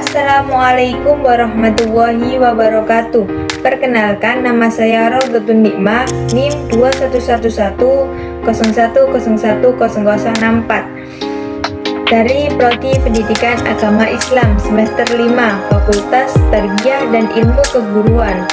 Assalamualaikum warahmatullahi wabarakatuh. Perkenalkan, nama saya Raudatun Nikmah, NIM 211101010064 dari Prodi Pendidikan Agama Islam semester 5, Fakultas Tarbiyah dan Ilmu Keguruan,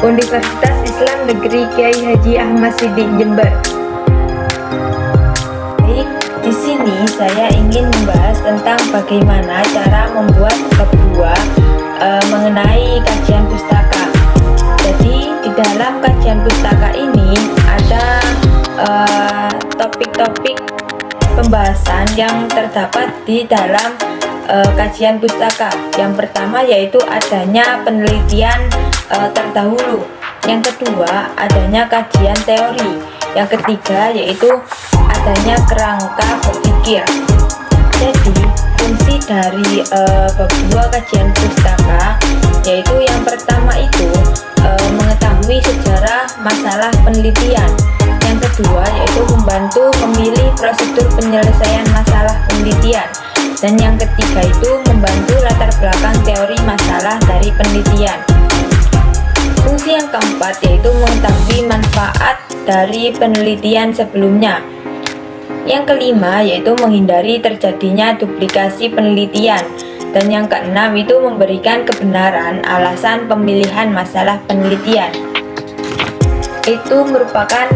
Universitas Islam Negeri Kiai Haji Ahmad Siddiq, Jember. Di sini saya ingin membahas tentang bagaimana cara membuat bab 2 mengenai kajian pustaka. Jadi di dalam kajian pustaka ini ada topik-topik pembahasan yang terdapat di dalam kajian pustaka. Yang pertama yaitu adanya penelitian terdahulu. Yang kedua adanya kajian teori. Yang ketiga yaitu adanya kerangka berpikir. Jadi fungsi dari bab 2 kajian pustaka yaitu yang pertama itu mengetahui sejarah masalah penelitian. Yang kedua yaitu membantu memilih prosedur penyelesaian masalah penelitian. Dan yang ketiga itu membantu latar belakang teori masalah dari penelitian. Fungsi yang keempat yaitu mengetahui manfaat dari penelitian sebelumnya. Yang kelima yaitu menghindari terjadinya duplikasi penelitian. Dan yang keenam itu memberikan kebenaran alasan pemilihan masalah penelitian. Itu merupakan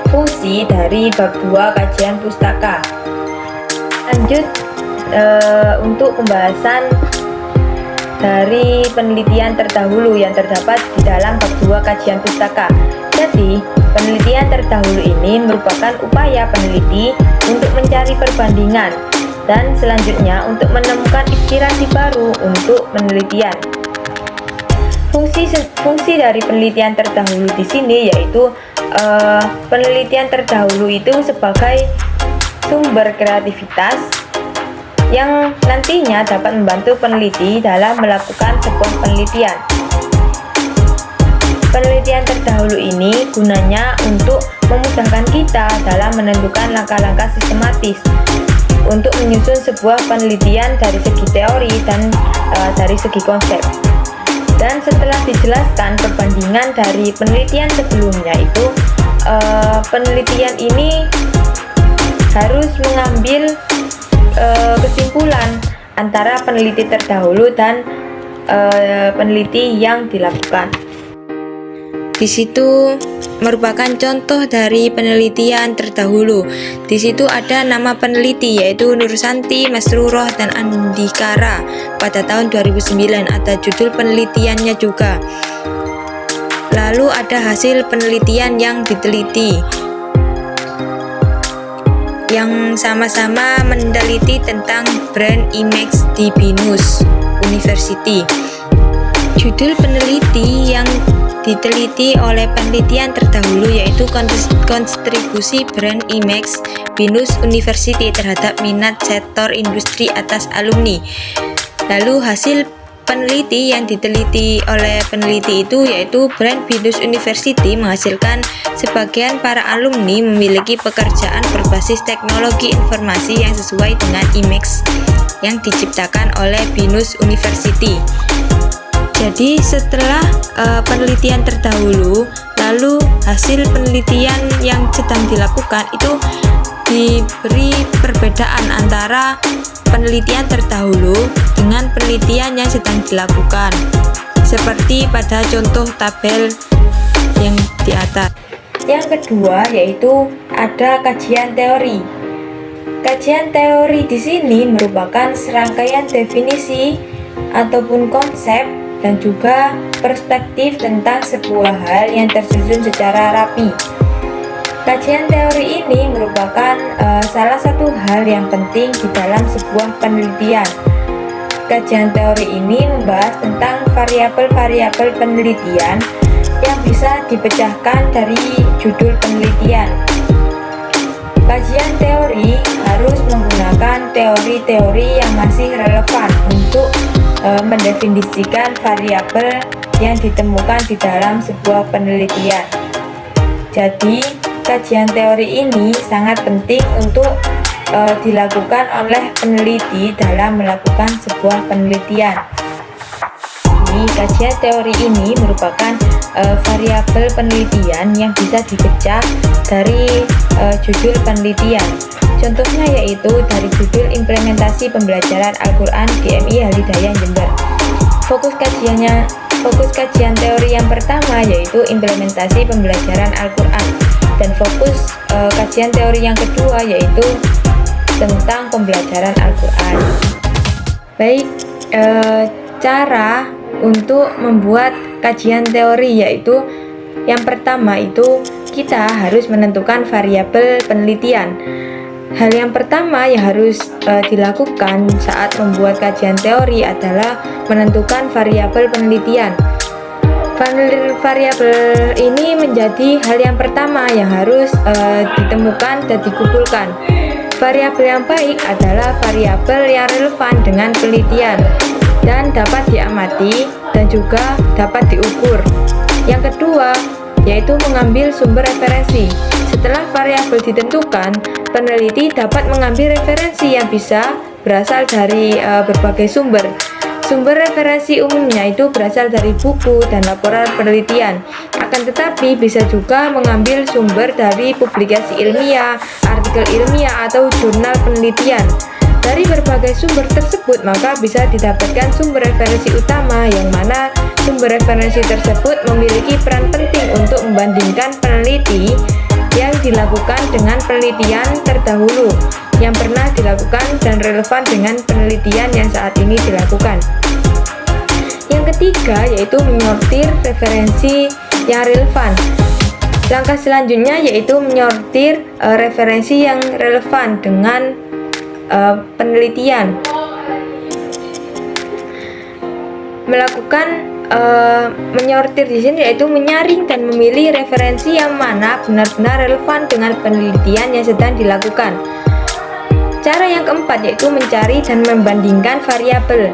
fungsi dari bab 2 kajian pustaka. Lanjut untuk pembahasan dari penelitian terdahulu yang terdapat di dalam bab 2 kajian pustaka. Jadi, penelitian terdahulu ini merupakan upaya peneliti untuk mencari perbandingan dan selanjutnya untuk menemukan inspirasi baru untuk penelitian. Fungsi dari penelitian terdahulu di sini yaitu penelitian terdahulu itu sebagai sumber kreativitas yang nantinya dapat membantu peneliti dalam melakukan sebuah penelitian. Penelitian terdahulu ini gunanya untuk memudahkan kita dalam menentukan langkah-langkah sistematis untuk menyusun sebuah penelitian dari segi teori dan dari segi konsep. Dan setelah dijelaskan perbandingan dari penelitian sebelumnya itu, penelitian ini harus mengambil kesimpulan antara peneliti terdahulu dan peneliti yang dilakukan. Di situ merupakan contoh dari penelitian terdahulu. Di situ ada nama peneliti yaitu Nursanti Masruroh dan Andikara pada tahun 2009. Ada judul penelitiannya juga. Lalu ada hasil penelitian yang diteliti, yang sama-sama meneliti tentang brand image di Binus University. Judul peneliti yang diteliti oleh penelitian terdahulu yaitu kontribusi brand image Binus University terhadap minat sektor industri atas alumni. Lalu hasil peneliti yang diteliti oleh peneliti itu yaitu brand Binus University menghasilkan sebagian para alumni memiliki pekerjaan berbasis teknologi informasi yang sesuai dengan image yang diciptakan oleh Binus University. Jadi setelah penelitian terdahulu, lalu hasil penelitian yang sedang dilakukan itu diberi perbedaan antara penelitian terdahulu dengan penelitian yang sedang dilakukan, seperti pada contoh tabel yang di atas. Yang kedua yaitu ada kajian teori. Kajian teori di sini merupakan serangkaian definisi ataupun konsep dan juga perspektif tentang sebuah hal yang tersusun secara rapi. Kajian teori ini merupakan salah satu hal yang penting di dalam sebuah penelitian. Kajian teori ini membahas tentang variabel-variabel penelitian yang bisa dipecahkan dari judul penelitian. Kajian teori harus menggunakan teori-teori yang masih relevan untuk mendefinisikan variabel yang ditemukan di dalam sebuah penelitian. Jadi, kajian teori ini sangat penting untuk dilakukan oleh peneliti dalam melakukan sebuah penelitian. Kajian teori ini merupakan variabel penelitian yang bisa dipecah dari judul penelitian. Contohnya yaitu dari judul implementasi pembelajaran Al-Quran GMI Halidayah Jember. Fokus kajian teori yang pertama yaitu implementasi pembelajaran Al-Quran, dan fokus kajian teori yang kedua yaitu tentang pembelajaran Al-Quran. Baik, cara untuk membuat kajian teori yaitu yang pertama itu kita harus menentukan variabel penelitian. Hal yang pertama yang harus dilakukan saat membuat kajian teori adalah menentukan variabel penelitian. Variabel ini menjadi hal yang pertama yang harus ditemukan dan dikumpulkan. Variabel yang baik adalah variabel yang relevan dengan penelitian dan dapat diamati dan juga dapat diukur. Yang kedua yaitu mengambil sumber referensi. Setelah variabel ditentukan, peneliti dapat mengambil referensi yang bisa berasal dari berbagai sumber. Sumber referensi umumnya itu berasal dari buku dan laporan penelitian. Akan tetapi bisa juga mengambil sumber dari publikasi ilmiah, artikel ilmiah atau jurnal penelitian. Dari berbagai sumber tersebut maka bisa didapatkan sumber referensi utama, yang mana sumber referensi tersebut memiliki peran penting untuk membandingkan peneliti yang dilakukan dengan penelitian terdahulu yang pernah dilakukan dan relevan dengan penelitian yang saat ini dilakukan. Yang ketiga yaitu menyortir referensi yang relevan. Langkah selanjutnya yaitu menyortir referensi yang relevan dengan penelitian. Melakukan menyortir di sini yaitu menyaring dan memilih referensi yang mana benar-benar relevan dengan penelitian yang sedang dilakukan. Cara yang keempat yaitu mencari dan membandingkan variabel,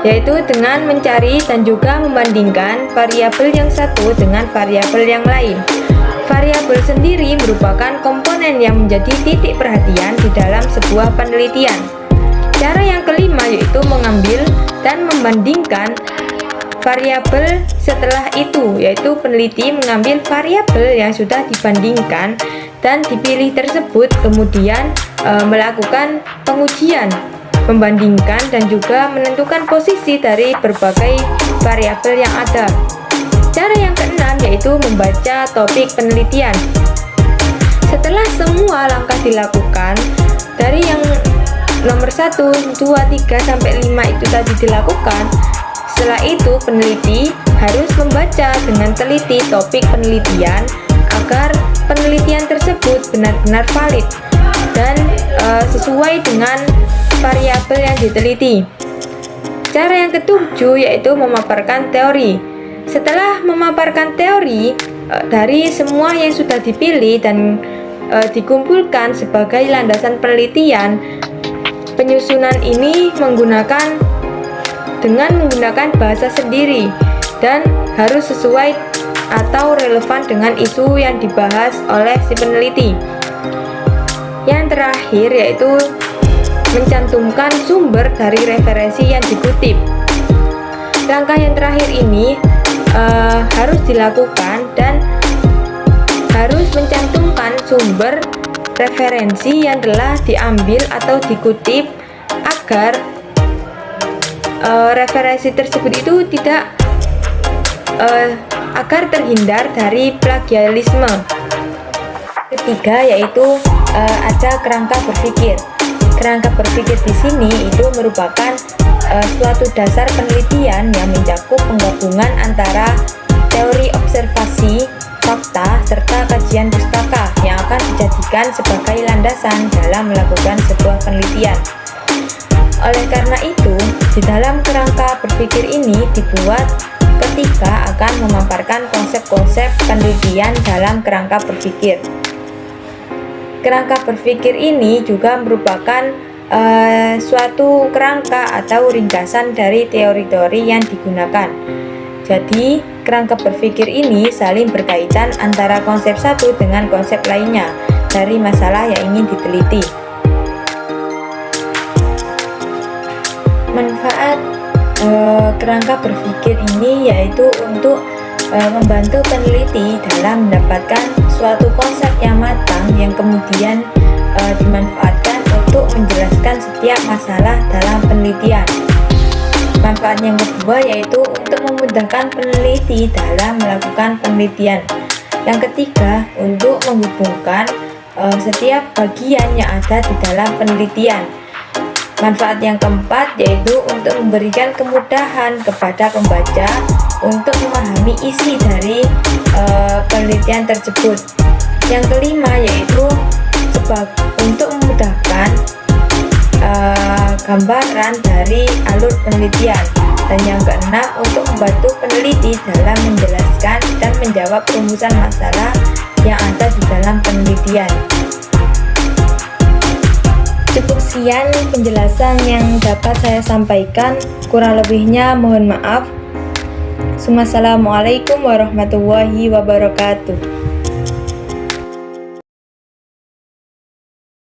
yaitu dengan mencari dan juga membandingkan variabel yang satu dengan variabel yang lain. Variabel sendiri merupakan komponen yang menjadi titik perhatian di dalam sebuah penelitian. Cara yang kelima yaitu mengambil dan membandingkan variabel setelah itu, yaitu peneliti mengambil variabel yang sudah dibandingkan dan dipilih tersebut, kemudian melakukan pengujian, membandingkan dan juga menentukan posisi dari berbagai variabel yang ada. Cara yang keenam yaitu membaca topik penelitian. Setelah semua langkah dilakukan, dari yang nomor 1, 2, 3, sampai 5 itu tadi dilakukan, setelah itu peneliti harus membaca dengan teliti topik penelitian agar penelitian tersebut benar-benar valid dan sesuai dengan variabel yang diteliti. Cara yang ketujuh yaitu memaparkan teori. Setelah memaparkan teori dari semua yang sudah dipilih dan dikumpulkan sebagai landasan penelitian, penyusunan ini menggunakan bahasa sendiri dan harus sesuai atau relevan dengan isu yang dibahas oleh si peneliti. Yang terakhir yaitu mencantumkan sumber dari referensi yang dikutip. Langkah yang terakhir ini harus dilakukan dan harus mencantumkan sumber referensi yang telah diambil atau dikutip agar referensi tersebut itu tidak agar terhindar dari plagiarisme. Ketiga yaitu ada kerangka berpikir. Kerangka berpikir di sini itu merupakan suatu dasar penelitian yang mencakup penggabungan antara teori observasi, fakta, serta kajian pustaka yang akan dijadikan sebagai landasan dalam melakukan sebuah penelitian. Oleh karena itu, di dalam kerangka berpikir ini dibuat ketika akan memaparkan konsep-konsep penelitian dalam kerangka berpikir. Kerangka berpikir ini juga merupakan suatu kerangka atau ringkasan dari teori-teori yang digunakan. Jadi, kerangka berpikir ini saling berkaitan antara konsep satu dengan konsep lainnya. dari masalah yang ingin diteliti. Manfaat kerangka berpikir ini yaitu untuk membantu peneliti dalam mendapatkan suatu konsep yang matang yang kemudian dimanfaatkan untuk menjelaskan setiap masalah dalam penelitian. Manfaat yang kedua yaitu untuk memudahkan peneliti dalam melakukan penelitian. Yang ketiga, untuk menghubungkan setiap bagian yang ada di dalam penelitian. Manfaat yang keempat yaitu untuk memberikan kemudahan kepada pembaca untuk memahami isi dari penelitian tersebut. Yang kelima yaitu untuk memudahkan gambaran dari alur penelitian. Dan yang keenam, untuk membantu peneliti dalam menjelaskan dan menjawab rumusan masalah yang ada di dalam penelitian. Cukup sekian penjelasan yang dapat saya sampaikan, kurang lebihnya mohon maaf. Wassalamualaikum warahmatullahi wabarakatuh.